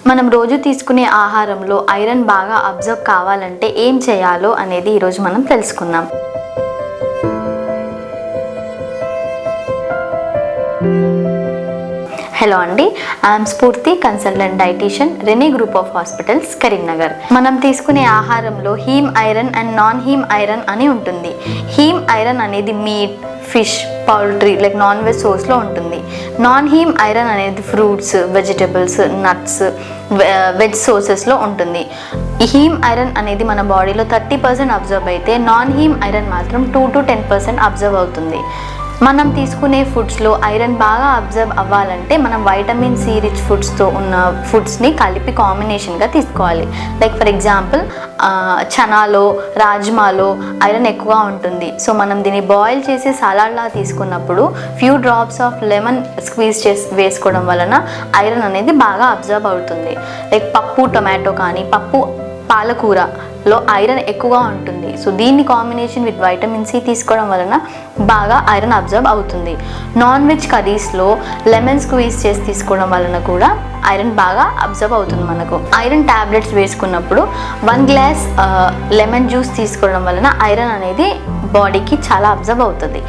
మనం రోజు తీసుకునే ఆహారంలో ఐరన్ బాగా అబ్జర్వ్ కావాలంటే ఏం చేయాలో అనేది ఈరోజు మనం తెలుసుకుందాం. హలో అండి, I'm Spoorthi, consultant dietician, Rene group of hospitals, Karimnagar. మనం తీసుకునే ఆహారంలో heme iron and non heme iron అని ఉంటుంది. హీమ్ ఐరన్ అనేది meat, fish, poultry like non veg సోర్స్లో ఉంటుంది. నాన్ హీమ్ ఐరన్ అనేది ఫ్రూట్స్, వెజిటబుల్స్, నట్స్, వెజ్ సోర్సెస్లో ఉంటుంది. హీమ్ ఐరన్ అనేది మన బాడీలో 30% అబ్జర్వ్ అయితే నాన్ హీమ్ ఐరన్ మాత్రం 2 to 10% అబ్జర్వ్ అవుతుంది. మనం తీసుకునే ఫుడ్స్లో ఐరన్ బాగా అబ్జర్వ్ అవ్వాలంటే మనం వైటమిన్ సి రిచ్ ఫుడ్స్తో ఉన్న ఫుడ్స్ని కలిపి కాంబినేషన్గా తీసుకోవాలి. లైక్ ఫర్ ఎగ్జాంపుల్ చనాలో, రాజ్మాలో ఐరన్ ఎక్కువ ఉంటుంది. సో మనం దీన్ని బాయిల్ చేసి సలాడ్లా తీసుకున్నప్పుడు few drops of lemon squeeze చేసి వేసుకోవడం వలన ఐరన్ అనేది బాగా అబ్జర్వ్ అవుతుంది. లైక్ పప్పు టొమాటో కానీ, పప్పు పాలకూరలో ఐరన్ ఎక్కువగా ఉంటుంది. సో దీన్ని కాంబినేషన్ విత్ వైటమిన్ సి తీసుకోవడం వలన బాగా ఐరన్ అబ్జర్వ్ అవుతుంది. నాన్ వెజ్ కర్రీస్లో లెమన్ స్క్వీజ్ చేసి తీసుకోవడం వలన కూడా ఐరన్ బాగా అబ్జర్వ్ అవుతుంది. మనకు ఐరన్ ట్యాబ్లెట్స్ వేసుకున్నప్పుడు 1 గ్లాస్ లెమన్ జ్యూస్ తీసుకోవడం వలన ఐరన్ అనేది బాడీకి చాలా అబ్జర్వ్ అవుతుంది.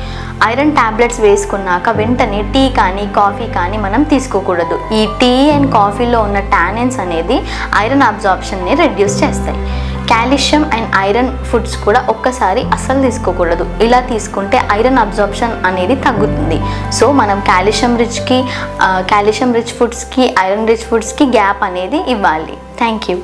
ఐరన్ ట్యాబ్లెట్స్ వేసుకున్నాక వెంటనే టీ కానీ, కాఫీ కానీ మనం తీసుకోకూడదు. ఈ టీ అండ్ కాఫీలో ఉన్న టానిన్స్ అనేది ఐరన్ అబ్జార్ప్షన్ని రెడ్యూస్ చేస్తాయి. కాల్షియం అండ్ ఐరన్ ఫుడ్స్ కూడా ఒక్కసారి అస్సలు తీసుకోకూడదు. ఇలా తీసుకుంటే ఐరన్ అబ్జార్ప్షన్ అనేది తగ్గుతుంది. సో మనం కాల్షియం రిచ్ ఫుడ్స్కి, ఐరన్ రిచ్ ఫుడ్స్కి గ్యాప్ అనేది ఇవ్వాలి. Thank you.